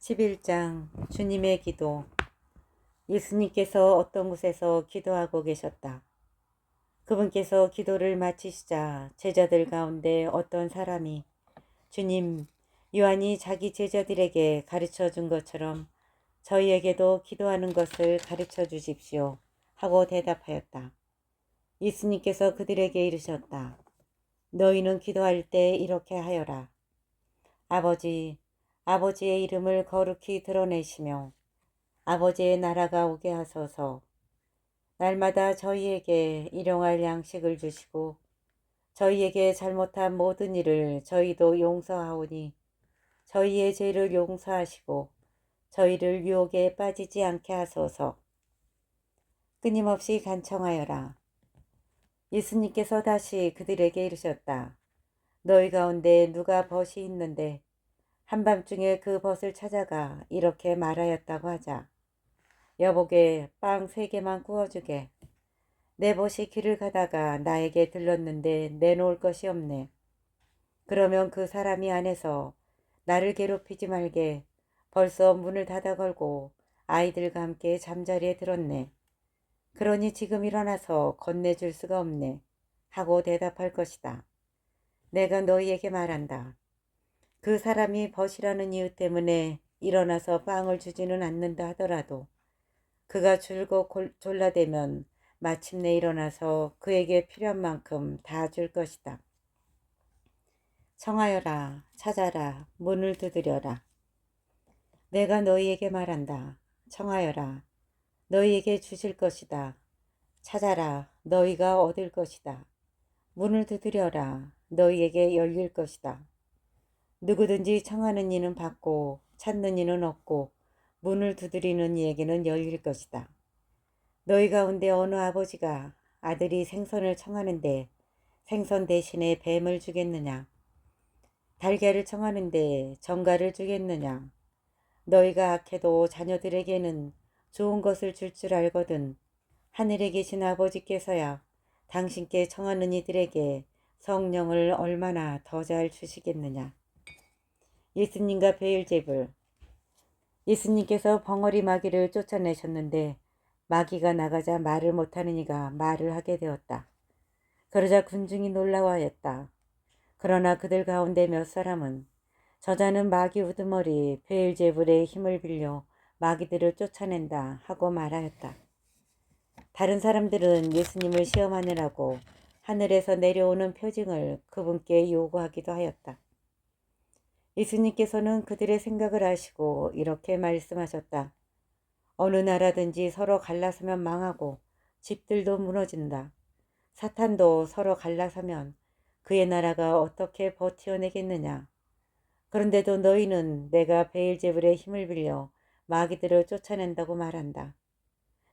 11장 주님의 기도. 예수님께서 어떤 곳에서 기도하고 계셨다. 그분께서 기도를 마치시자 제자들 가운데 어떤 사람이 주님, 요한이 자기 제자들에게 가르쳐 준 것처럼 저희에게도 기도하는 것을 가르쳐 주십시오 하고 대답하였다. 예수님께서 그들에게 이르셨다. 너희는 기도할 때 이렇게 하여라. 아버지, 아버지의 이름을 거룩히 드러내시며 아버지의 나라가 오게 하소서. 날마다 저희에게 일용할 양식을 주시고 저희에게 잘못한 모든 일을 저희도 용서하오니 저희의 죄를 용서하시고 저희를 유혹에 빠지지 않게 하소서. 끊임없이 간청하여라. 예수님께서 다시 그들에게 이르셨다. 너희 가운데 누가 벗이 있는데 한밤중에 그 벗을 찾아가 이렇게 말하였다고 하자. 여보게 빵 3개만 구워주게. 내 벗이 길을 가다가 나에게 들렀는데 내놓을 것이 없네. 그러면 그 사람이 안에서 나를 괴롭히지 말게 벌써 문을 닫아 걸고 아이들과 함께 잠자리에 들었네. 그러니 지금 일어나서 건네줄 수가 없네 하고 대답할 것이다. 내가 너희에게 말한다. 그 사람이 벗이라는 이유 때문에 일어나서 빵을 주지는 않는다 하더라도 그가 줄고 졸라대면 마침내 일어나서 그에게 필요한 만큼 다 줄 것이다. 청하여라, 찾아라, 문을 두드려라. 내가 너희에게 말한다. 청하여라, 너희에게 주실 것이다. 찾아라, 너희가 얻을 것이다. 문을 두드려라, 너희에게 열릴 것이다. 누구든지 청하는 이는 받고 찾는 이는 얻고 문을 두드리는 이에게는 열릴 것이다. 너희 가운데 어느 아버지가 아들이 생선을 청하는데 생선 대신에 뱀을 주겠느냐? 달걀을 청하는데 정갈을 주겠느냐? 너희가 악해도 자녀들에게는 좋은 것을 줄 알거든. 하늘에 계신 아버지께서야 당신께 청하는 이들에게 성령을 얼마나 더 잘 주시겠느냐? 예수님과 베엘제불. 예수님께서 벙어리 마귀를 쫓아내셨는데 마귀가 나가자 말을 못하는 이가 말을 하게 되었다. 그러자 군중이 놀라워하였다. 그러나 그들 가운데 몇 사람은 저자는 마귀 우두머리 베엘제불의 힘을 빌려 마귀들을 쫓아낸다 하고 말하였다. 다른 사람들은 예수님을 시험하느라고 하늘에서 내려오는 표징을 그분께 요구하기도 하였다. 예수님께서는 그들의 생각을 아시고 이렇게 말씀하셨다. 어느 나라든지 서로 갈라서면 망하고 집들도 무너진다. 사탄도 서로 갈라서면 그의 나라가 어떻게 버티어내겠느냐. 그런데도 너희는 내가 베엘제불의 힘을 빌려 마귀들을 쫓아낸다고 말한다.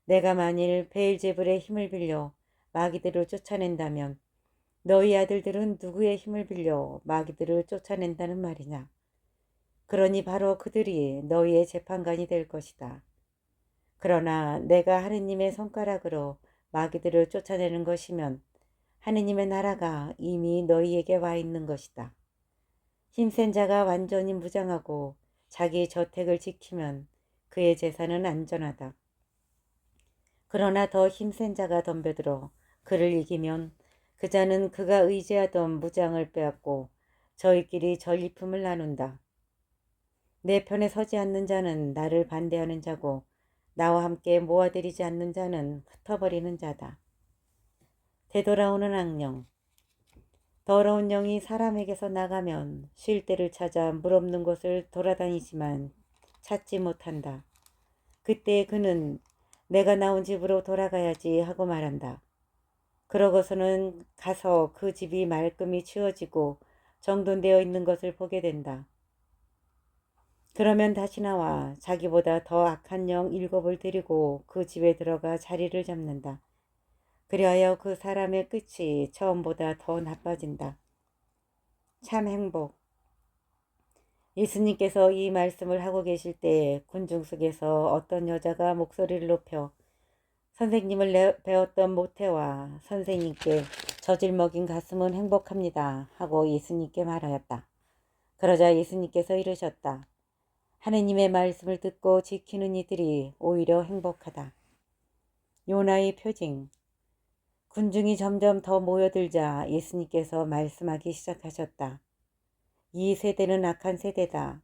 내가 만일 베엘제불의 힘을 빌려 마귀들을 쫓아낸다면 너희 아들들은 누구의 힘을 빌려 마귀들을 쫓아낸다는 말이냐. 그러니 바로 그들이 너희의 재판관이 될 것이다. 그러나 내가 하느님의 손가락으로 마귀들을 쫓아내는 것이면 하느님의 나라가 이미 너희에게 와 있는 것이다. 힘센 자가 완전히 무장하고 자기 저택을 지키면 그의 재산은 안전하다. 그러나 더 힘센 자가 덤벼들어 그를 이기면 그 자는 그가 의지하던 무장을 빼앗고 저희끼리 전리품을 나눈다. 내 편에 서지 않는 자는 나를 반대하는 자고 나와 함께 모아들이지 않는 자는 흩어버리는 자다. 되돌아오는 악령. 더러운 영이 사람에게서 나가면 쉴 때를 찾아 물 없는 곳을 돌아다니지만 찾지 못한다. 그때 그는 내가 나온 집으로 돌아가야지 하고 말한다. 그러고서는 가서 그 집이 말끔히 치워지고 정돈되어 있는 것을 보게 된다. 그러면 다시 나와 자기보다 더 악한 영 7을 데리고 그 집에 들어가 자리를 잡는다. 그리하여 그 사람의 끝이 처음보다 더 나빠진다. 참 행복. 예수님께서 이 말씀을 하고 계실 때 군중 속에서 어떤 여자가 목소리를 높여 선생님을 배웠던 모태와 선생님께 젖을 먹인 가슴은 행복합니다 하고 예수님께 말하였다. 그러자 예수님께서 이르셨다. 하느님의 말씀을 듣고 지키는 이들이 오히려 행복하다. 요나의 표징. 군중이 점점 더 모여들자 예수님께서 말씀하기 시작하셨다. 이 세대는 악한 세대다.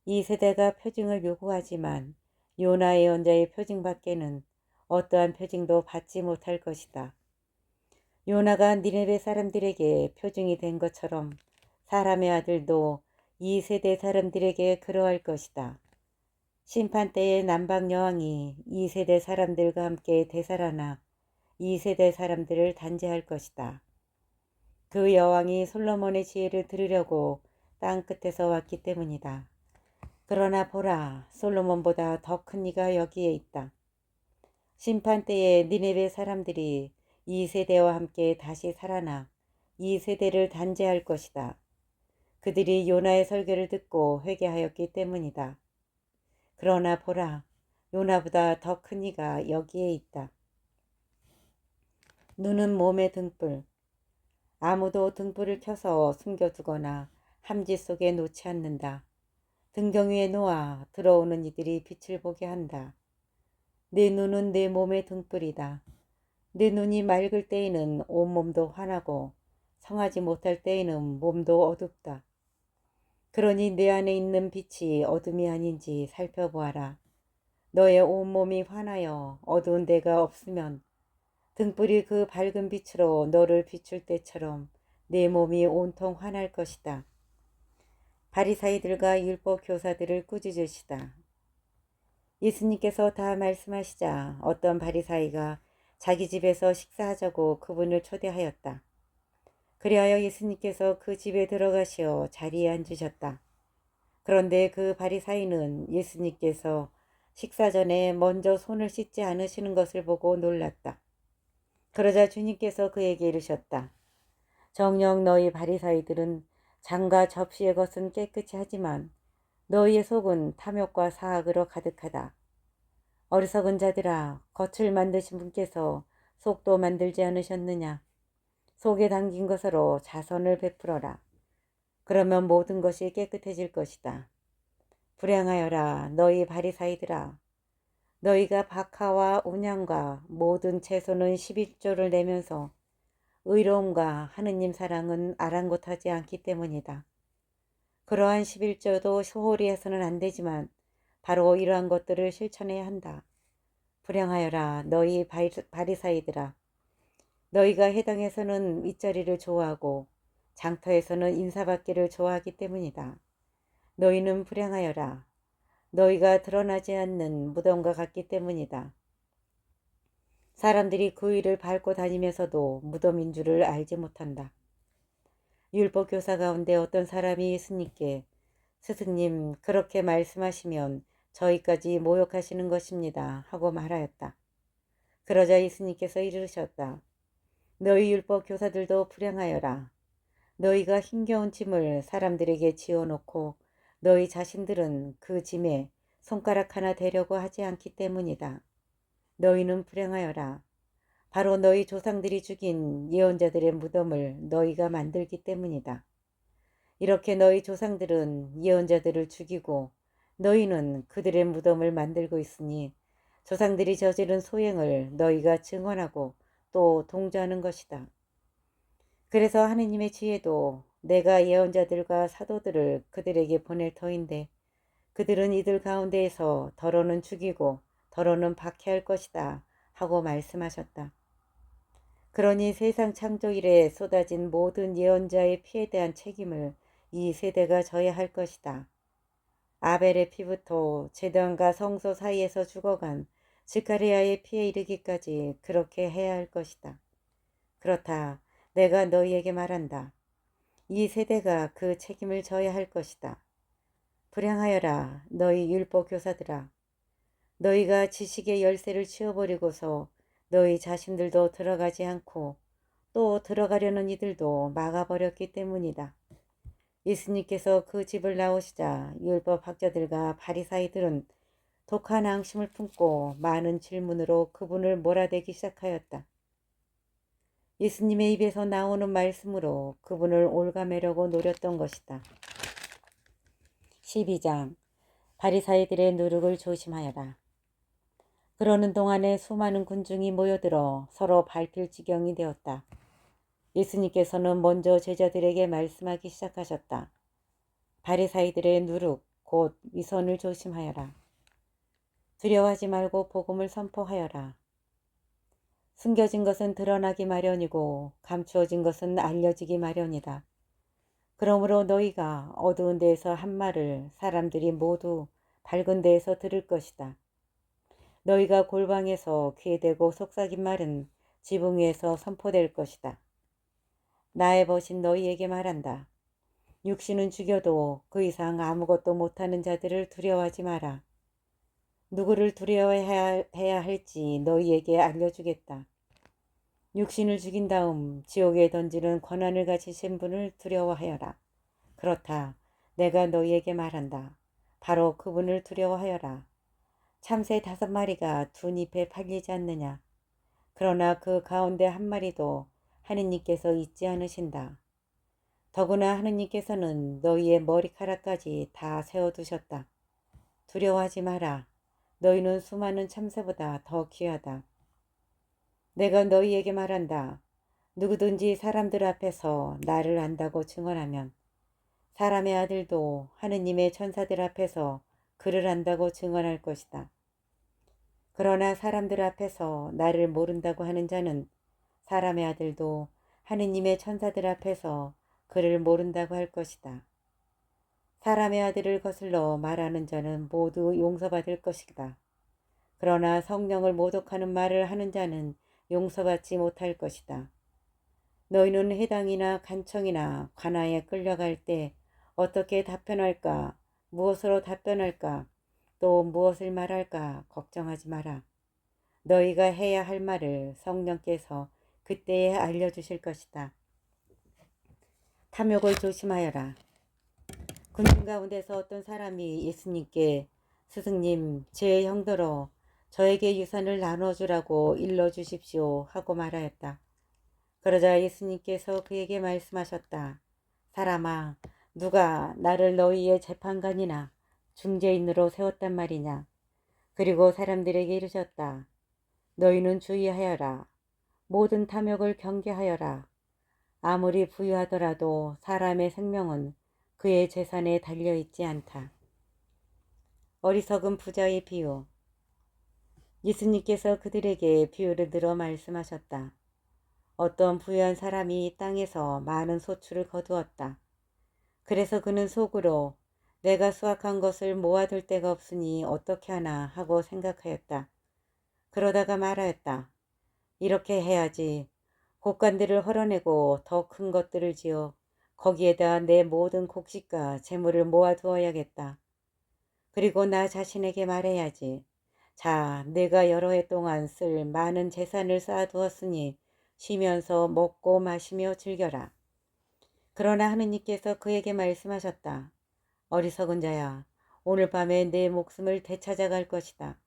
이 세대가 표징을 요구하지만 요나 예언자의 표징밖에는 어떠한 표징도 받지 못할 것이다. 요나가 니네베 사람들에게 표징이 된 것처럼 사람의 아들도 이 세대 사람들에게 그러할 것이다. 심판 때에 남방 여왕이 이 세대 사람들과 함께 되살아나 이 세대 사람들을 단죄할 것이다. 그 여왕이 솔로몬의 지혜를 들으려고 땅 끝에서 왔기 때문이다. 그러나 보라, 솔로몬보다 더 큰 이가 여기에 있다. 심판 때에 니네베 사람들이 이 세대와 함께 다시 살아나 이 세대를 단죄할 것이다. 그들이 요나의 설교를 듣고 회개하였기 때문이다. 그러나 보라, 요나보다 더 큰 이가 여기에 있다. 눈은 몸의 등불. 아무도 등불을 켜서 숨겨두거나 함지 속에 놓지 않는다. 등경 위에 놓아 들어오는 이들이 빛을 보게 한다. 내 눈은 내 몸의 등불이다. 내 눈이 맑을 때에는 온몸도 환하고 성하지 못할 때에는 몸도 어둡다. 그러니 내 안에 있는 빛이 어둠이 아닌지 살펴보아라. 너의 온몸이 환하여 어두운 데가 없으면 등불이 그 밝은 빛으로 너를 비출 때처럼 내 몸이 온통 환할 것이다. 바리사이들과 율법 교사들을 꾸짖으시다. 예수님께서 다 말씀하시자 어떤 바리사이가 자기 집에서 식사하자고 그분을 초대하였다. 그리하여 예수님께서 그 집에 들어가시어 자리에 앉으셨다. 그런데 그 바리사이는 예수님께서 식사 전에 먼저 손을 씻지 않으시는 것을 보고 놀랐다. 그러자 주님께서 그에게 이르셨다. 정녕 너희 바리사이들은 장과 접시의 것은 깨끗이 하지만 너희의 속은 탐욕과 사악으로 가득하다. 어리석은 자들아, 겉을 만드신 분께서 속도 만들지 않으셨느냐? 속에 담긴 것으로 자선을 베풀어라. 그러면 모든 것이 깨끗해질 것이다. 불행하여라 너희 바리사이들아. 너희가 박하와 온양과 모든 채소는 11조를 내면서 의로움과 하느님 사랑은 아랑곳하지 않기 때문이다. 그러한 11조도 소홀히 해서는 안 되지만 바로 이러한 것들을 실천해야 한다. 불행하여라 너희 바리사이들아. 너희가 회당에서는 윗자리를 좋아하고 장터에서는 인사받기를 좋아하기 때문이다. 너희는 불행하여라. 너희가 드러나지 않는 무덤과 같기 때문이다. 사람들이 그 위를 밟고 다니면서도 무덤인 줄을 알지 못한다. 율법 교사 가운데 어떤 사람이 예수님께 스승님 그렇게 말씀하시면 저희까지 모욕하시는 것입니다 하고 말하였다. 그러자 예수님께서 이르셨다. 너희 율법 교사들도 불행하여라. 너희가 힘겨운 짐을 사람들에게 지어놓고 너희 자신들은 그 짐에 손가락 하나 대려고 하지 않기 때문이다. 너희는 불행하여라. 바로 너희 조상들이 죽인 예언자들의 무덤을 너희가 만들기 때문이다. 이렇게 너희 조상들은 예언자들을 죽이고 너희는 그들의 무덤을 만들고 있으니 조상들이 저지른 소행을 너희가 증언하고 또 동조하는 것이다. 그래서 하느님의 지혜도 내가 예언자들과 사도들을 그들에게 보낼 터인데 그들은 이들 가운데에서 더러는 죽이고 더러는 박해할 것이다 하고 말씀하셨다. 그러니 세상 창조 이래 쏟아진 모든 예언자의 피에 대한 책임을 이 세대가 져야 할 것이다. 아벨의 피부터 제단과 성소 사이에서 죽어간 스가랴의 피에 이르기까지 그렇게 해야 할 것이다. 그렇다. 내가 너희에게 말한다. 이 세대가 그 책임을 져야 할 것이다. 불행하여라 너희 율법 교사들아. 너희가 지식의 열쇠를 치워버리고서 너희 자신들도 들어가지 않고 또 들어가려는 이들도 막아버렸기 때문이다. 예수님께서 그 집을 나오시자 율법 학자들과 바리사이들은 독한 앙심을 품고 많은 질문으로 그분을 몰아대기 시작하였다. 예수님의 입에서 나오는 말씀으로 그분을 올가매려고 노렸던 것이다. 12장. 바리사이들의 누룩을 조심하여라. 그러는 동안에 수많은 군중이 모여들어 서로 밟힐 지경이 되었다. 예수님께서는 먼저 제자들에게 말씀하기 시작하셨다. 바리사이들의 누룩 곧 위선을 조심하여라. 두려워하지 말고 복음을 선포하여라. 숨겨진 것은 드러나기 마련이고 감추어진 것은 알려지기 마련이다. 그러므로 너희가 어두운 데에서 한 말을 사람들이 모두 밝은 데에서 들을 것이다. 너희가 골방에서 귀에 대고 속삭인 말은 지붕 위에서 선포될 것이다. 나의 벗인 너희에게 말한다. 육신은 죽여도 그 이상 아무것도 못하는 자들을 두려워하지 마라. 누구를 두려워해야 할지 너희에게 알려주겠다. 육신을 죽인 다음 지옥에 던지는 권한을 가지신 분을 두려워하여라. 그렇다. 내가 너희에게 말한다. 바로 그분을 두려워하여라. 참새 5마리가 두 잎에 팔리지 않느냐. 그러나 그 가운데 한 마리도 하느님께서 잊지 않으신다. 더구나 하느님께서는 너희의 머리카락까지 다 세워두셨다. 두려워하지 마라. 너희는 수많은 참새보다 더 귀하다. 내가 너희에게 말한다. 누구든지 사람들 앞에서 나를 안다고 증언하면 사람의 아들도 하느님의 천사들 앞에서 그를 안다고 증언할 것이다. 그러나 사람들 앞에서 나를 모른다고 하는 자는 사람의 아들도 하느님의 천사들 앞에서 그를 모른다고 할 것이다. 사람의 아들을 거슬러 말하는 자는 모두 용서받을 것이다. 그러나 성령을 모독하는 말을 하는 자는 용서받지 못할 것이다. 너희는 해당이나 간청이나 관아에 끌려갈 때 어떻게 답변할까, 무엇으로 답변할까, 또 무엇을 말할까 걱정하지 마라. 너희가 해야 할 말을 성령께서 그때에 알려주실 것이다. 탐욕을 조심하여라. 군중 가운데서 어떤 사람이 예수님께 스승님, 제 형더러 저에게 유산을 나눠주라고 일러주십시오 하고 말하였다. 그러자 예수님께서 그에게 말씀하셨다. 사람아, 누가 나를 너희의 재판관이나 중재인으로 세웠단 말이냐. 그리고 사람들에게 이르셨다. 너희는 주의하여라. 모든 탐욕을 경계하여라. 아무리 부유하더라도 사람의 생명은 그의 재산에 달려있지 않다. 어리석은 부자의 비유. 예수님께서 그들에게 비유를 들어 말씀하셨다. 어떤 부유한 사람이 땅에서 많은 소출을 거두었다. 그래서 그는 속으로 내가 수확한 것을 모아둘 데가 없으니 어떻게 하나 하고 생각하였다. 그러다가 말하였다. 이렇게 해야지. 곡간들을 헐어내고 더 큰 것들을 지어 거기에다 내 모든 곡식과 재물을 모아두어야겠다. 그리고 나 자신에게 말해야지. 자, 내가 여러 해 동안 쓸 많은 재산을 쌓아두었으니 쉬면서 먹고 마시며 즐겨라. 그러나 하느님께서 그에게 말씀하셨다. 어리석은 자야, 오늘 밤에 내 목숨을 되찾아갈 것이다.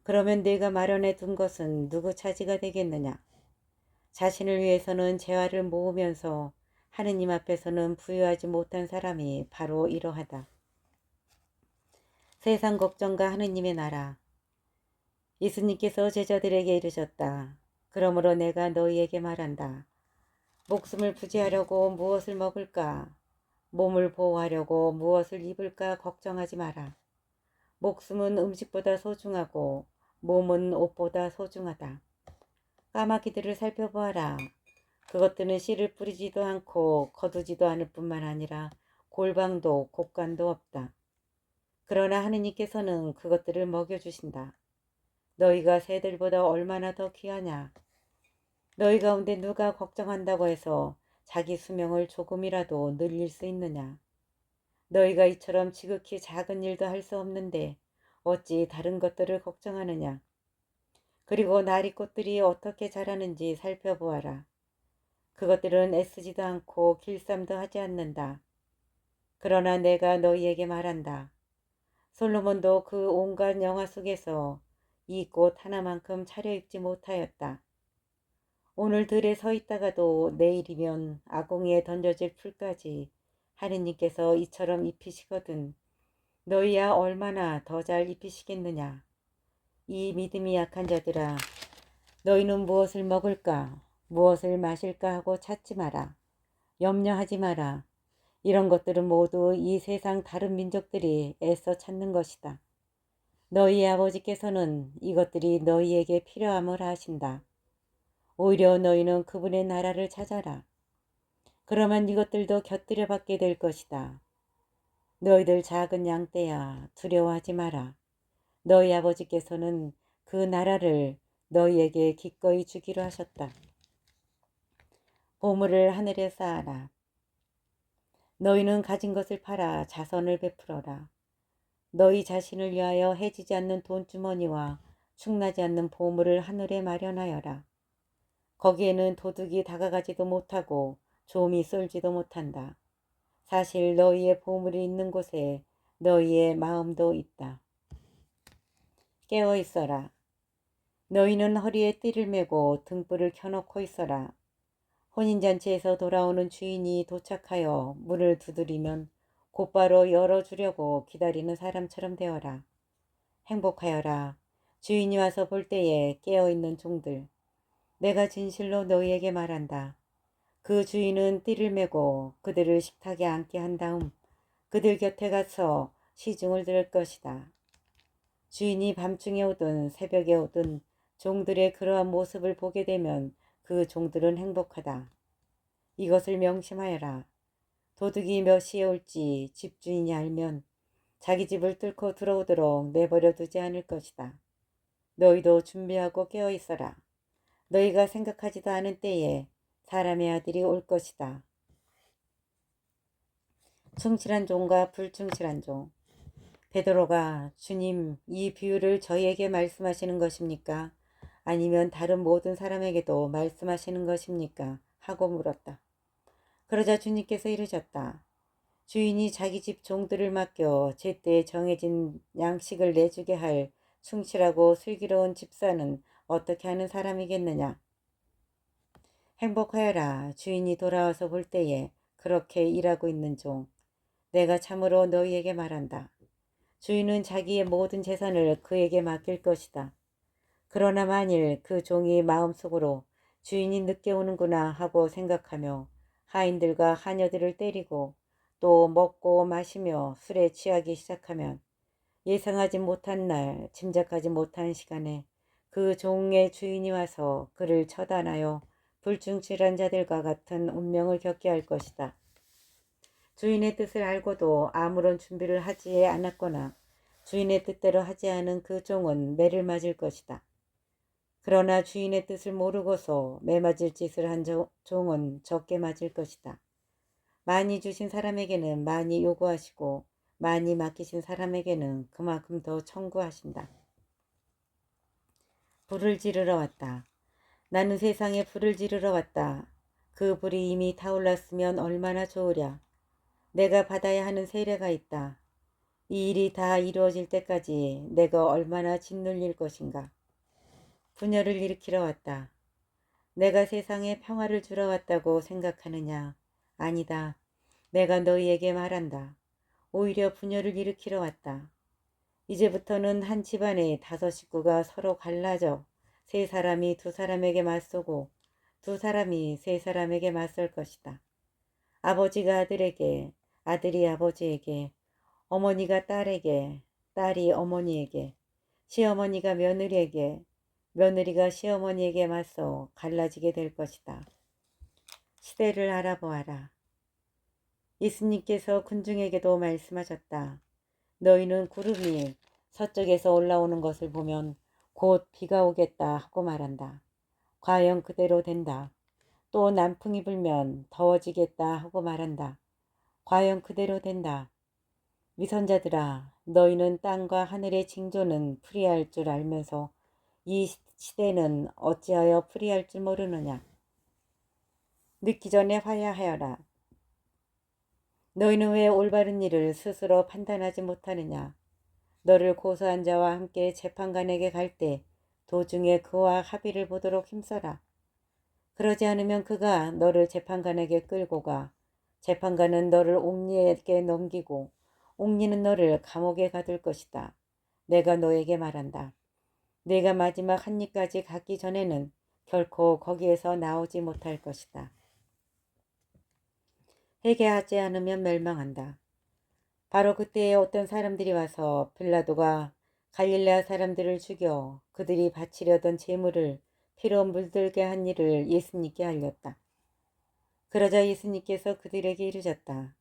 그러면 네가 마련해 둔 것은 누구 차지가 되겠느냐? 자신을 위해서는 재화를 모으면서 하느님 앞에서는 부유하지 못한 사람이 바로 이러하다. 세상 걱정과 하느님의 나라. 예수님께서 제자들에게 이르셨다. 그러므로 내가 너희에게 말한다. 목숨을 부지하려고 무엇을 먹을까? 몸을 보호하려고 무엇을 입을까 걱정하지 마라. 목숨은 음식보다 소중하고 몸은 옷보다 소중하다. 까마귀들을 살펴보아라. 그것들은 씨를 뿌리지도 않고 거두지도 않을 뿐만 아니라 골방도 곡간도 없다. 그러나 하느님께서는 그것들을 먹여주신다. 너희가 새들보다 얼마나 더 귀하냐. 너희 가운데 누가 걱정한다고 해서 자기 수명을 조금이라도 늘릴 수 있느냐. 너희가 이처럼 지극히 작은 일도 할 수 없는데 어찌 다른 것들을 걱정하느냐. 그리고 나리꽃들이 어떻게 자라는지 살펴보아라. 그것들은 애쓰지도 않고 길쌈도 하지 않는다. 그러나 내가 너희에게 말한다. 솔로몬도 그 온갖 영화 속에서 이 꽃 하나만큼 차려입지 못하였다. 오늘 들에 서 있다가도 내일이면 아궁이에 던져질 풀까지 하느님께서 이처럼 입히시거든. 너희야 얼마나 더 잘 입히시겠느냐. 이 믿음이 약한 자들아, 너희는 무엇을 먹을까, 무엇을 마실까 하고 찾지 마라. 염려하지 마라. 이런 것들은 모두 이 세상 다른 민족들이 애써 찾는 것이다. 너희 아버지께서는 이것들이 너희에게 필요함을 아신다. 오히려 너희는 그분의 나라를 찾아라. 그러면 이것들도 곁들여 받게 될 것이다. 너희들 작은 양떼야, 두려워하지 마라. 너희 아버지께서는 그 나라를 너희에게 기꺼이 주기로 하셨다. 보물을 하늘에 쌓아라. 너희는 가진 것을 팔아 자선을 베풀어라. 너희 자신을 위하여 해지지 않는 돈주머니와 축나지 않는 보물을 하늘에 마련하여라. 거기에는 도둑이 다가가지도 못하고 좀이 쏠지도 못한다. 사실 너희의 보물이 있는 곳에 너희의 마음도 있다. 깨어 있어라. 너희는 허리에 띠를 메고 등불을 켜놓고 있어라. 혼인잔치에서 돌아오는 주인이 도착하여 문을 두드리면 곧바로 열어주려고 기다리는 사람처럼 되어라. 행복하여라. 주인이 와서 볼 때에 깨어있는 종들. 내가 진실로 너희에게 말한다. 그 주인은 띠를 메고 그들을 식탁에 앉게 한 다음 그들 곁에 가서 시중을 들을 것이다. 주인이 밤중에 오든 새벽에 오든 종들의 그러한 모습을 보게 되면 그 종들은 행복하다. 이것을 명심하여라. 도둑이 몇 시에 올지 집주인이 알면 자기 집을 뚫고 들어오도록 내버려 두지 않을 것이다. 너희도 준비하고 깨어 있어라. 너희가 생각하지도 않은 때에 사람의 아들이 올 것이다. 충실한 종과 불충실한 종. 베드로가 주님, 이 비유를 저희에게 말씀하시는 것입니까? 아니면 다른 모든 사람에게도 말씀하시는 것입니까? 하고 물었다. 그러자 주님께서 이르셨다. 주인이 자기 집 종들을 맡겨 제때에 정해진 양식을 내주게 할 충실하고 슬기로운 집사는 어떻게 하는 사람이겠느냐? 행복하여라. 주인이 돌아와서 볼 때에 그렇게 일하고 있는 종. 내가 참으로 너희에게 말한다. 주인은 자기의 모든 재산을 그에게 맡길 것이다. 그러나 만일 그 종이 마음속으로 주인이 늦게 오는구나 하고 생각하며 하인들과 하녀들을 때리고 또 먹고 마시며 술에 취하기 시작하면 예상하지 못한 날, 짐작하지 못한 시간에 그 종의 주인이 와서 그를 처단하여 불충실한 자들과 같은 운명을 겪게 할 것이다. 주인의 뜻을 알고도 아무런 준비를 하지 않았거나 주인의 뜻대로 하지 않은 그 종은 매를 맞을 것이다. 그러나 주인의 뜻을 모르고서 매맞을 짓을 한 종은 적게 맞을 것이다. 많이 주신 사람에게는 많이 요구하시고 많이 맡기신 사람에게는 그만큼 더 청구하신다. 불을 지르러 왔다. 나는 세상에 불을 지르러 왔다. 그 불이 이미 타올랐으면 얼마나 좋으랴. 내가 받아야 하는 세례가 있다. 이 일이 다 이루어질 때까지 내가 얼마나 짓눌릴 것인가. 분열을 일으키러 왔다. 내가 세상에 평화를 주러 왔다고 생각하느냐? 아니다. 내가 너희에게 말한다. 오히려 분열을 일으키러 왔다. 이제부터는 한 집안에 5식구가 서로 갈라져 3사람이 2사람에게 맞서고 2사람이 3사람에게 맞설 것이다. 아버지가 아들에게, 아들이 아버지에게, 어머니가 딸에게, 딸이 어머니에게, 시어머니가 며느리에게, 며느리가 시어머니에게 맞서 갈라지게 될 것이다. 시대를 알아보아라. 예수님께서 군중에게도 말씀하셨다. 너희는 구름이 서쪽에서 올라오는 것을 보면 곧 비가 오겠다 하고 말한다. 과연 그대로 된다. 또 남풍이 불면 더워지겠다 하고 말한다. 과연 그대로 된다. 위선자들아, 너희는 땅과 하늘의 징조는 풀이할 줄 알면서 이 시대는 어찌하여 풀이할 줄 모르느냐. 늦기 전에 화야하여라. 너희는 왜 올바른 일을 스스로 판단하지 못하느냐. 너를 고소한 자와 함께 재판관에게 갈 때 도중에 그와 합의를 보도록 힘써라. 그러지 않으면 그가 너를 재판관에게 끌고 가 재판관은 너를 옥리에게 넘기고 옥리는 너를 감옥에 가둘 것이다. 내가 너에게 말한다. 내가 마지막 한 입까지 갖기 전에는 결코 거기에서 나오지 못할 것이다. 회개하지 않으면 멸망한다. 바로 그때에 어떤 사람들이 와서 빌라도가 갈릴레아 사람들을 죽여 그들이 바치려던 제물을 피로 물들게 한 일을 예수님께 알렸다. 그러자 예수님께서 그들에게 이르셨다.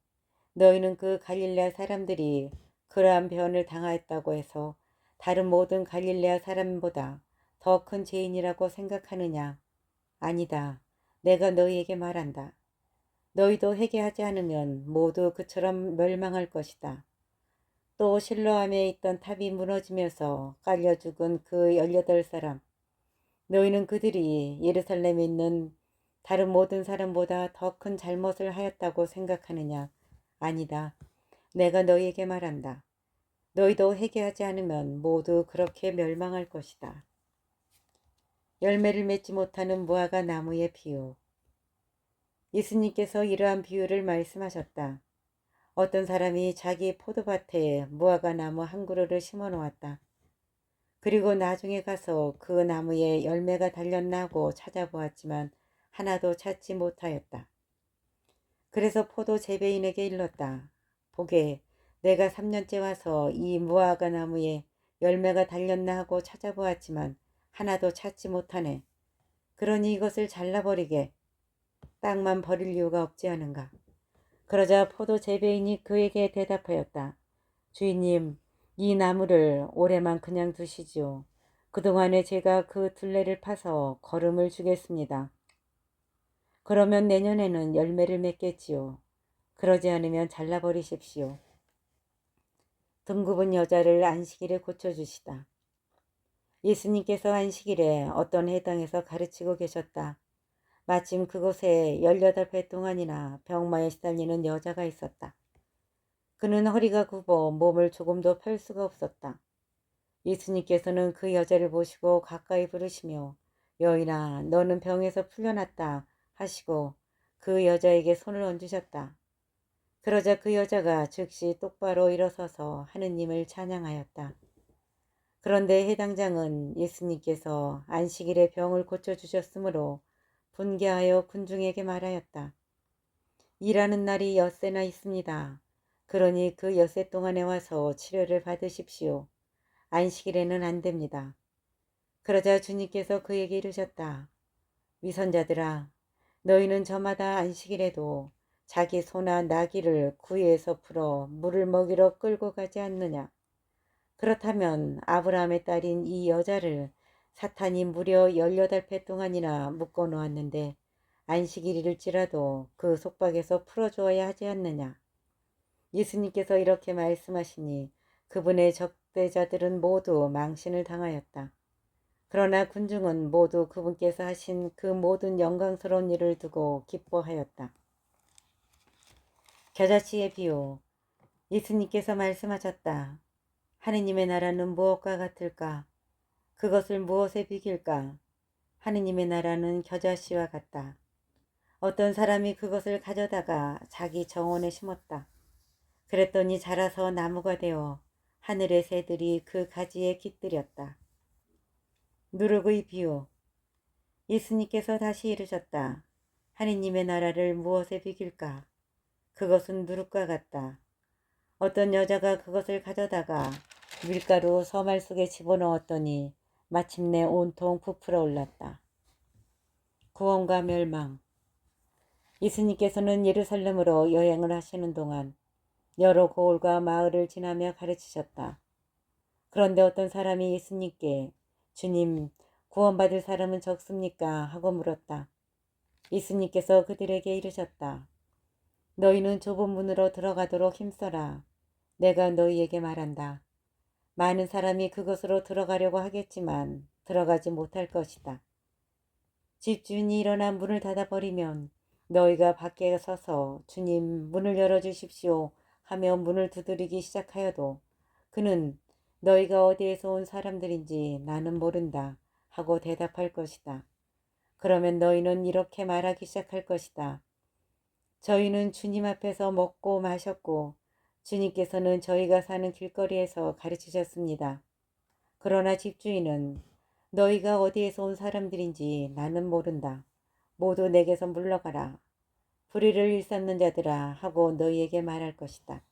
너희는 그 갈릴레아 사람들이 그러한 변을 당하였다고 해서 다른 모든 갈릴레아 사람보다 더 큰 죄인이라고 생각하느냐? 아니다. 내가 너희에게 말한다. 너희도 회개하지 않으면 모두 그처럼 멸망할 것이다. 또 실로암에 있던 탑이 무너지면서 깔려 죽은 그 18사람. 너희는 그들이 예루살렘에 있는 다른 모든 사람보다 더 큰 잘못을 하였다고 생각하느냐? 아니다. 내가 너희에게 말한다. 너희도 회개하지 않으면 모두 그렇게 멸망할 것이다. 열매를 맺지 못하는 무화과 나무의 비유. 예수님께서 이러한 비유를 말씀하셨다. 어떤 사람이 자기 포도밭에 무화과 나무 한 그루를 심어 놓았다. 그리고 나중에 가서 그 나무에 열매가 달렸나 하고 찾아보았지만 하나도 찾지 못하였다. 그래서 포도 재배인에게 일렀다. 보게, 내가 3년째 와서 이 무화과 나무에 열매가 달렸나 하고 찾아보았지만 하나도 찾지 못하네. 그러니 이것을 잘라버리게. 땅만 버릴 이유가 없지 않은가. 그러자 포도 재배인이 그에게 대답하였다. 주인님, 이 나무를 올해만 그냥 두시지요. 그동안에 제가 그 둘레를 파서 거름을 주겠습니다. 그러면 내년에는 열매를 맺겠지요. 그러지 않으면 잘라버리십시오. 등급은 여자를 안식일에 고쳐주시다. 예수님께서 안식일에 어떤 회당에서 가르치고 계셨다. 마침 그곳에 18배 동안이나 병마에 시달리는 여자가 있었다. 그는 허리가 굽어 몸을 조금도 펼 수가 없었다. 예수님께서는 그 여자를 보시고 가까이 부르시며 여인아 너는 병에서 풀려났다 하시고 그 여자에게 손을 얹으셨다. 그러자 그 여자가 즉시 똑바로 일어서서 하느님을 찬양하였다. 그런데 해당장은 예수님께서 안식일에 병을 고쳐주셨으므로 분개하여 군중에게 말하였다. 일하는 날이 엿새나 있습니다. 그러니 그 엿새 동안에 와서 치료를 받으십시오. 안식일에는 안 됩니다. 그러자 주님께서 그에게 이르셨다. 위선자들아, 너희는 저마다 안식일에도 자기 소나 나귀를 구유에서 풀어 물을 먹이러 끌고 가지 않느냐. 그렇다면 아브라함의 딸인 이 여자를 사탄이 무려 18배 동안이나 묶어 놓았는데 안식일일지라도 그 속박에서 풀어주어야 하지 않느냐. 예수님께서 이렇게 말씀하시니 그분의 적대자들은 모두 망신을 당하였다. 그러나 군중은 모두 그분께서 하신 그 모든 영광스러운 일을 두고 기뻐하였다. 겨자씨의 비유. 예수님께서 말씀하셨다. 하느님의 나라는 무엇과 같을까? 그것을 무엇에 비길까? 하느님의 나라는 겨자씨와 같다. 어떤 사람이 그것을 가져다가 자기 정원에 심었다. 그랬더니 자라서 나무가 되어 하늘의 새들이 그 가지에 깃들였다. 누룩의 비유. 예수님께서 다시 이르셨다. 하느님의 나라를 무엇에 비길까? 그것은 누룩과 같다. 어떤 여자가 그것을 가져다가 밀가루 서말 속에 집어넣었더니 마침내 온통 부풀어 올랐다. 구원과 멸망. 예수님께서는 예루살렘으로 여행을 하시는 동안 여러 고을과 마을을 지나며 가르치셨다. 그런데 어떤 사람이 예수님께 주님, 구원받을 사람은 적습니까? 하고 물었다. 예수님께서 그들에게 이르셨다. 너희는 좁은 문으로 들어가도록 힘써라. 내가 너희에게 말한다. 많은 사람이 그것으로 들어가려고 하겠지만 들어가지 못할 것이다. 집주인이 일어나 문을 닫아버리면 너희가 밖에 서서 주님 문을 열어주십시오 하며 문을 두드리기 시작하여도 그는 너희가 어디에서 온 사람들인지 나는 모른다 하고 대답할 것이다. 그러면 너희는 이렇게 말하기 시작할 것이다. 저희는 주님 앞에서 먹고 마셨고 주님께서는 저희가 사는 길거리에서 가르치셨습니다. 그러나 집주인은 너희가 어디에서 온 사람들인지 나는 모른다. 모두 내게서 물러가라. 불의를 일삼는 자들아 하고 너희에게 말할 것이다.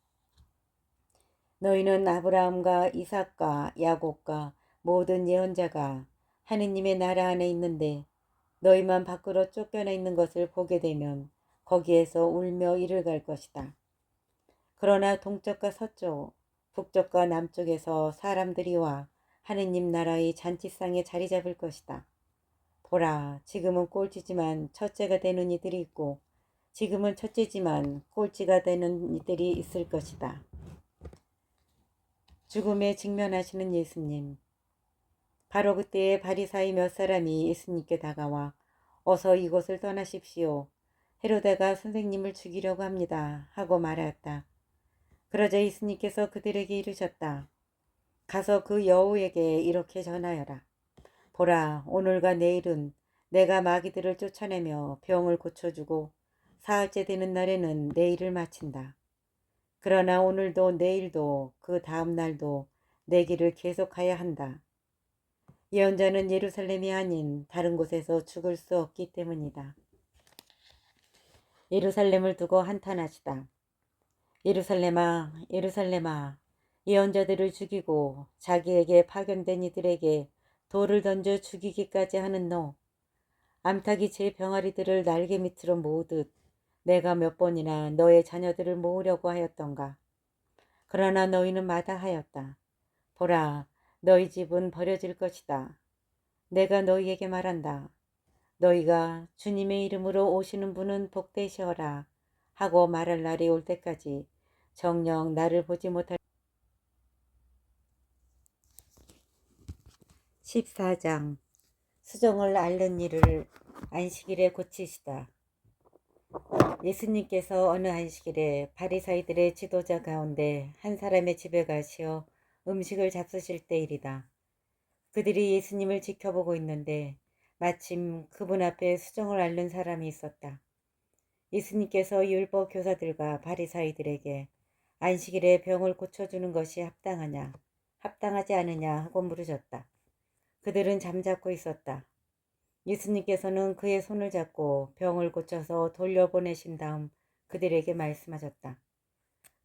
너희는 아브라함과 이삭과 야곱과 모든 예언자가 하느님의 나라 안에 있는데 너희만 밖으로 쫓겨나 있는 것을 보게 되면 거기에서 울며 이를 갈 것이다. 그러나 동쪽과 서쪽, 북쪽과 남쪽에서 사람들이 와 하느님 나라의 잔치상에 자리 잡을 것이다. 보라, 지금은 꼴찌지만 첫째가 되는 이들이 있고 지금은 첫째지만 꼴찌가 되는 이들이 있을 것이다. 죽음에 직면하시는 예수님. 바로 그때에 바리사의 몇 사람이 예수님께 다가와 어서 이곳을 떠나십시오. 헤로데가 선생님을 죽이려고 합니다. 하고 말하였다. 그러자 예수님께서 그들에게 이르셨다. 가서 그 여우에게 이렇게 전하여라. 보라, 오늘과 내일은 내가 마귀들을 쫓아내며 병을 고쳐주고 사흘째 되는 날에는 내 일을 마친다. 그러나 오늘도 내일도 그 다음 날도 내 길을 계속하여 한다. 예언자는 예루살렘이 아닌 다른 곳에서 죽을 수 없기 때문이다. 예루살렘을 두고 한탄하시다. 예루살렘아, 예루살렘아, 예언자들을 죽이고 자기에게 파견된 이들에게 돌을 던져 죽이기까지 하는 너. 암탉이 제 병아리들을 날개 밑으로 모으듯 내가 몇 번이나 너의 자녀들을 모으려고 하였던가. 그러나 너희는 마다하였다. 보라, 너희 집은 버려질 것이다. 내가 너희에게 말한다. 너희가 주님의 이름으로 오시는 분은 복되시어라 하고 말할 날이 올 때까지 정녕 나를 보지 못할. 14장. 수정을 앓는 일을 안식일에 고치시다. 예수님께서 어느 안식일에 바리사이들의 지도자 가운데 한 사람의 집에 가시어 음식을 잡수실 때일이다. 그들이 예수님을 지켜보고 있는데 마침 그분 앞에 수정을 앓는 사람이 있었다. 예수님께서 율법 교사들과 바리사이들에게 안식일에 병을 고쳐주는 것이 합당하냐, 합당하지 않으냐 하고 물으셨다. 그들은 잠자코 있었다. 예수님께서는 그의 손을 잡고 병을 고쳐서 돌려보내신 다음 그들에게 말씀하셨다.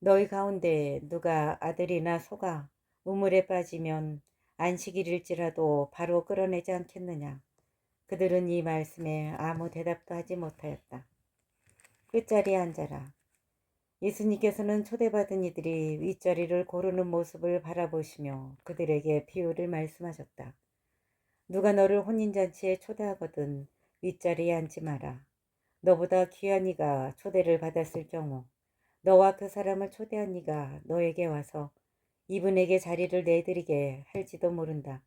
너희 가운데 누가 아들이나 소가 우물에 빠지면 안식일일지라도 바로 끌어내지 않겠느냐. 그들은 이 말씀에 아무 대답도 하지 못하였다. 끝자리에 앉아라. 예수님께서는 초대받은 이들이 윗자리를 고르는 모습을 바라보시며 그들에게 비유를 말씀하셨다. 누가 너를 혼인잔치에 초대하거든 윗자리에 앉지 마라. 너보다 귀한 이가 초대를 받았을 경우 너와 그 사람을 초대한 이가 너에게 와서 이분에게 자리를 내드리게 할지도 모른다.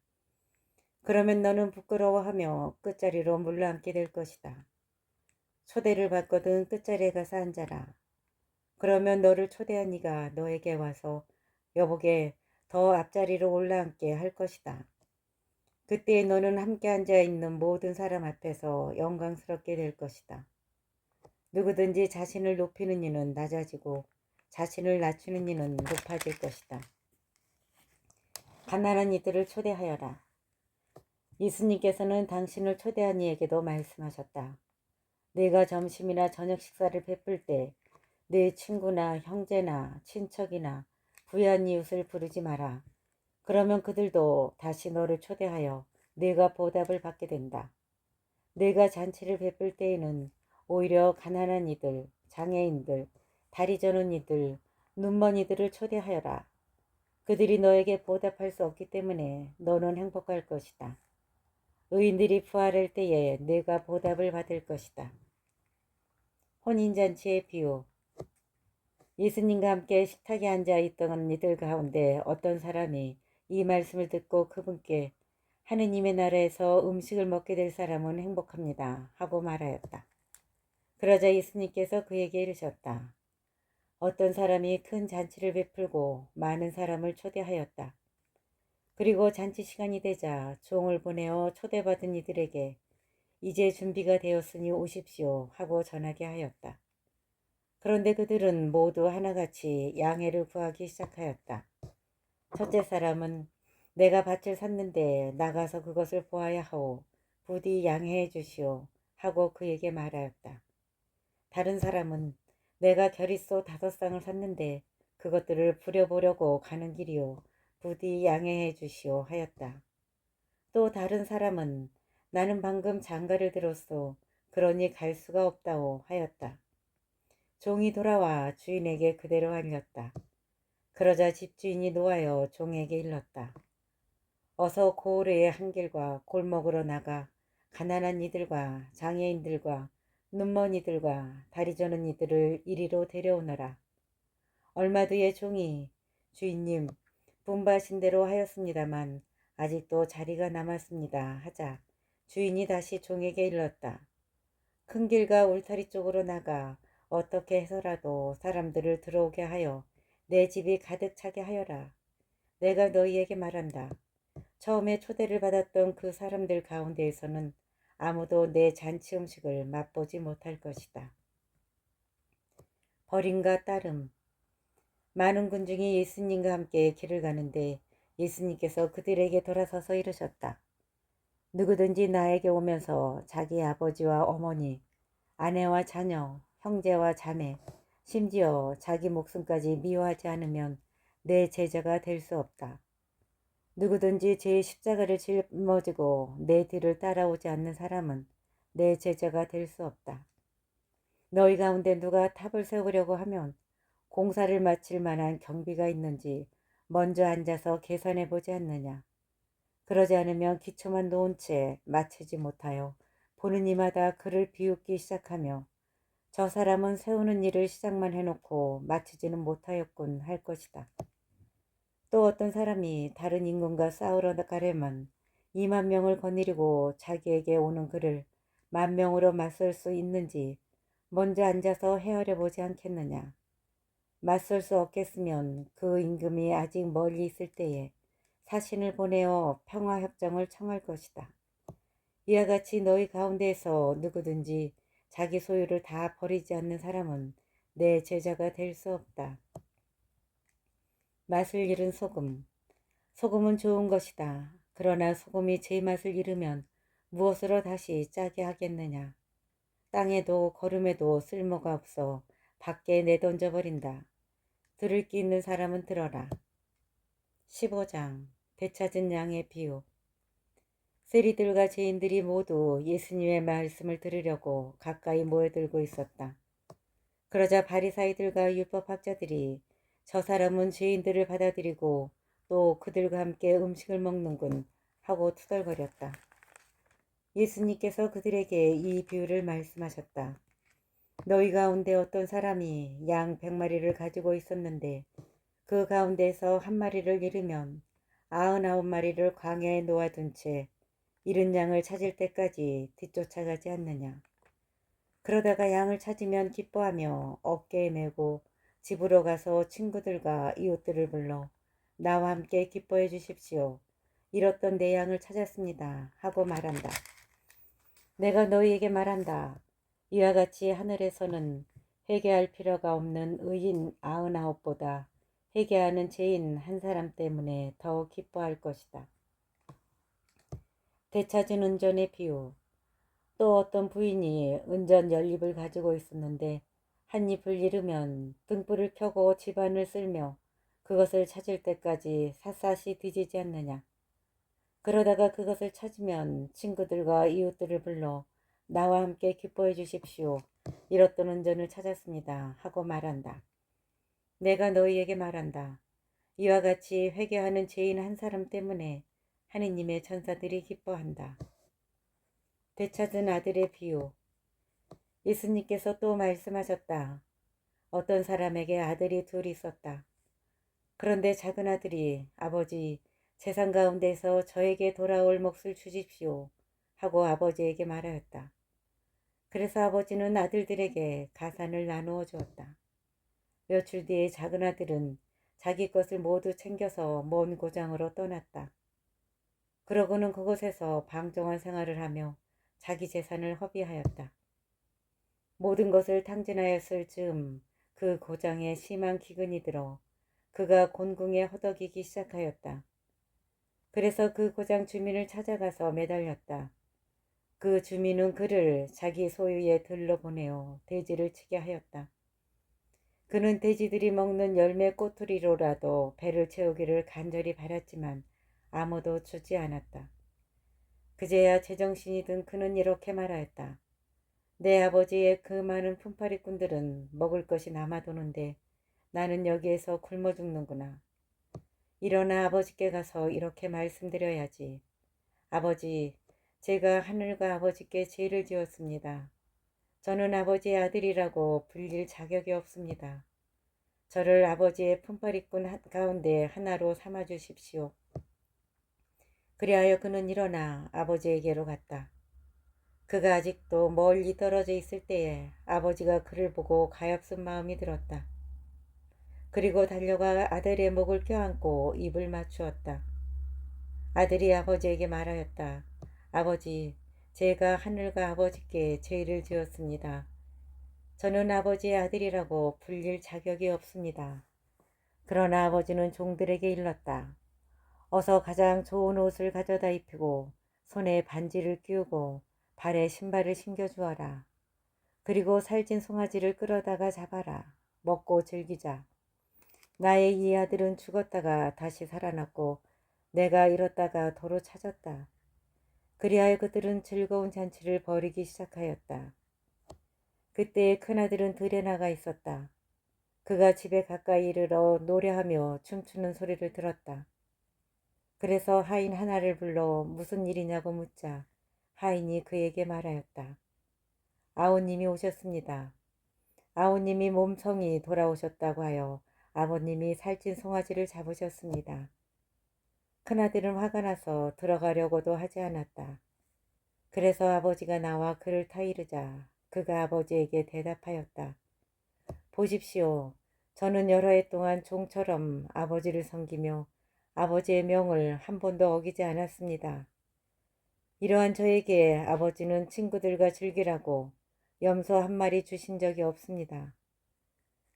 그러면 너는 부끄러워하며 끝자리로 물러앉게 될 것이다. 초대를 받거든 끝자리에 가서 앉아라. 그러면 너를 초대한 이가 너에게 와서 여보게 더 앞자리로 올라앉게 할 것이다. 그때 너는 함께 앉아있는 모든 사람 앞에서 영광스럽게 될 것이다. 누구든지 자신을 높이는 이는 낮아지고 자신을 낮추는 이는 높아질 것이다. 가난한 이들을 초대하여라. 예수님께서는 당신을 초대한 이에게도 말씀하셨다. 네가 점심이나 저녁 식사를 베풀 때 네 친구나 형제나 친척이나 부유한 이웃을 부르지 마라. 그러면 그들도 다시 너를 초대하여 네가 보답을 받게 된다. 네가 잔치를 베풀 때에는 오히려 가난한 이들, 장애인들, 다리 저는 이들, 눈먼 이들을 초대하여라. 그들이 너에게 보답할 수 없기 때문에 너는 행복할 것이다. 의인들이 부활할 때에 네가 보답을 받을 것이다. 혼인잔치의 비유. 예수님과 함께 식탁에 앉아 있던 이들 가운데 어떤 사람이 이 말씀을 듣고 그분께 하느님의 나라에서 음식을 먹게 될 사람은 행복합니다 하고 말하였다. 그러자 예수님께서 그에게 이르셨다. 어떤 사람이 큰 잔치를 베풀고 많은 사람을 초대하였다. 그리고 잔치 시간이 되자 종을 보내어 초대받은 이들에게 이제 준비가 되었으니 오십시오 하고 전하게 하였다. 그런데 그들은 모두 하나같이 양해를 구하기 시작하였다. 첫째 사람은 내가 밭을 샀는데 나가서 그것을 보아야 하오. 부디 양해해 주시오. 하고 그에게 말하였다. 다른 사람은 내가 결의소 5쌍을 샀는데 그것들을 부려보려고 가는 길이오. 부디 양해해 주시오. 하였다. 또 다른 사람은 나는 방금 장가를 들었소. 그러니 갈 수가 없다오. 하였다. 종이 돌아와 주인에게 그대로 알렸다. 그러자 집주인이 노하여 종에게 일렀다. 어서 고을의 한길과 골목으로 나가 가난한 이들과 장애인들과 눈먼 이들과 다리 저는 이들을 이리로 데려오너라. 얼마 뒤에 종이 주인님 분부하신 대로 하였습니다만 아직도 자리가 남았습니다 하자 주인이 다시 종에게 일렀다. 큰 길과 울타리 쪽으로 나가 어떻게 해서라도 사람들을 들어오게 하여 내 집이 가득 차게 하여라. 내가 너희에게 말한다. 처음에 초대를 받았던 그 사람들 가운데에서는 아무도 내 잔치 음식을 맛보지 못할 것이다. 버림과 따름. 많은 군중이 예수님과 함께 길을 가는데 예수님께서 그들에게 돌아서서 이르셨다. 누구든지 나에게 오면서 자기 아버지와 어머니, 아내와 자녀, 형제와 자매, 심지어 자기 목숨까지 미워하지 않으면 내 제자가 될 수 없다. 누구든지 제 십자가를 짊어지고 내 뒤를 따라오지 않는 사람은 내 제자가 될 수 없다. 너희 가운데 누가 탑을 세우려고 하면 공사를 마칠 만한 경비가 있는지 먼저 앉아서 계산해 보지 않느냐. 그러지 않으면 기초만 놓은 채 마치지 못하여 보는 이마다 그를 비웃기 시작하며 저 사람은 세우는 일을 시작만 해놓고 마치지는 못하였군 할 것이다. 또 어떤 사람이 다른 임금과 싸우러 가려면 2만 명을 거느리고 자기에게 오는 그를 1만 명으로 맞설 수 있는지 먼저 앉아서 헤아려 보지 않겠느냐. 맞설 수 없겠으면 그 임금이 아직 멀리 있을 때에 사신을 보내어 평화협정을 청할 것이다. 이와 같이 너희 가운데에서 누구든지 자기 소유를 다 버리지 않는 사람은 내 제자가 될 수 없다. 맛을 잃은 소금. 소금은 좋은 것이다. 그러나 소금이 제 맛을 잃으면 무엇으로 다시 짜게 하겠느냐. 땅에도 거름에도 쓸모가 없어 밖에 내던져 버린다. 들을 귀 있는 사람은 들어라. 15장 되찾은 양의 비유. 세리들과 죄인들이 모두 예수님의 말씀을 들으려고 가까이 모여들고 있었다. 그러자 바리사이들과 율법학자들이 저 사람은 죄인들을 받아들이고 또 그들과 함께 음식을 먹는군 하고 투덜거렸다. 예수님께서 그들에게 이 비유를 말씀하셨다. 너희 가운데 어떤 사람이 양 100마리를 가지고 있었는데 그 가운데서 한 마리를 잃으면 99마리를 광야에 놓아둔 채 잃은 양을 찾을 때까지 뒤쫓아가지 않느냐. 그러다가 양을 찾으면 기뻐하며 어깨에 메고 집으로 가서 친구들과 이웃들을 불러 나와 함께 기뻐해 주십시오. 잃었던 내 양을 찾았습니다. 하고 말한다. 내가 너희에게 말한다. 이와 같이 하늘에서는 회개할 필요가 없는 의인 99보다 회개하는 죄인 한 사람 때문에 더 기뻐할 것이다. 되찾은 은전의 비유. 또 어떤 부인이 은전 10잎을 가지고 있었는데 한 잎을 잃으면 등불을 켜고 집안을 쓸며 그것을 찾을 때까지 샅샅이 뒤지지 않느냐. 그러다가 그것을 찾으면 친구들과 이웃들을 불러 나와 함께 기뻐해 주십시오. 잃었던 은전을 찾았습니다. 하고 말한다. 내가 너희에게 말한다. 이와 같이 회개하는 죄인 한 사람 때문에 하느님의 천사들이 기뻐한다. 되찾은 아들의 비유. 예수님께서 또 말씀하셨다. 어떤 사람에게 아들이 둘이 있었다. 그런데 작은 아들이 아버지 재산 가운데서 저에게 돌아올 몫을 주십시오 하고 아버지에게 말하였다. 그래서 아버지는 아들들에게 가산을 나누어 주었다. 며칠 뒤에 작은 아들은 자기 것을 모두 챙겨서 먼 고장으로 떠났다. 그러고는 그곳에서 방종한 생활을 하며 자기 재산을 허비하였다. 모든 것을 탕진하였을 즈음 그 고장에 심한 기근이 들어 그가 곤궁에 허덕이기 시작하였다. 그래서 그 고장 주민을 찾아가서 매달렸다. 그 주민은 그를 자기 소유의 들로 보내어 돼지를 치게 하였다. 그는 돼지들이 먹는 열매 꼬투리로라도 배를 채우기를 간절히 바랐지만 아무도 주지 않았다. 그제야 제정신이 든 그는 이렇게 말하였다. 내 아버지의 그 많은 품팔이꾼들은 먹을 것이 남아도는데 나는 여기에서 굶어 죽는구나. 일어나 아버지께 가서 이렇게 말씀드려야지. 아버지, 제가 하늘과 아버지께 죄를 지었습니다. 저는 아버지의 아들이라고 불릴 자격이 없습니다. 저를 아버지의 품팔이꾼 가운데 하나로 삼아 주십시오. 그리하여 그는 일어나 아버지에게로 갔다. 그가 아직도 멀리 떨어져 있을 때에 아버지가 그를 보고 가엾은 마음이 들었다. 그리고 달려가 아들의 목을 껴안고 입을 맞추었다. 아들이 아버지에게 말하였다. 아버지, 제가 하늘과 아버지께 죄를 지었습니다. 저는 아버지의 아들이라고 불릴 자격이 없습니다. 그러나 아버지는 종들에게 일렀다. 어서 가장 좋은 옷을 가져다 입히고 손에 반지를 끼우고 발에 신발을 신겨주어라. 그리고 살찐 송아지를 끌어다가 잡아라. 먹고 즐기자. 나의 이 아들은 죽었다가 다시 살아났고 내가 잃었다가 도로 찾았다. 그리하여 그들은 즐거운 잔치를 벌이기 시작하였다. 그때 큰아들은 들에 나가 있었다. 그가 집에 가까이 이르러 노래하며 춤추는 소리를 들었다. 그래서 하인 하나를 불러 무슨 일이냐고 묻자 하인이 그에게 말하였다. 아우님이 오셨습니다. 아우님이 몸성이 돌아오셨다고 하여 아버님이 살찐 송아지를 잡으셨습니다. 큰아들은 화가 나서 들어가려고도 하지 않았다. 그래서 아버지가 나와 그를 타이르자 그가 아버지에게 대답하였다. 보십시오. 저는 여러 해 동안 종처럼 아버지를 섬기며 아버지의 명을 한 번도 어기지 않았습니다. 이러한 저에게 아버지는 친구들과 즐기라고 염소 한 마리 주신 적이 없습니다.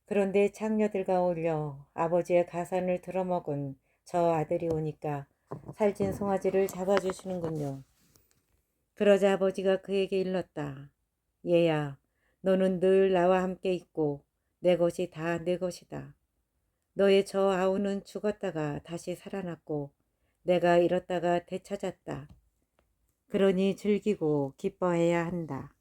그런데 창녀들과 어울려 아버지의 가산을 들어먹은 저 아들이 오니까 살찐 송아지를 잡아주시는군요. 그러자 아버지가 그에게 일렀다. 얘야, 너는 늘 나와 함께 있고 내 것이 다 내 것이다. 너의 저 아우는 죽었다가 다시 살아났고 내가 잃었다가 되찾았다. 그러니 즐기고 기뻐해야 한다.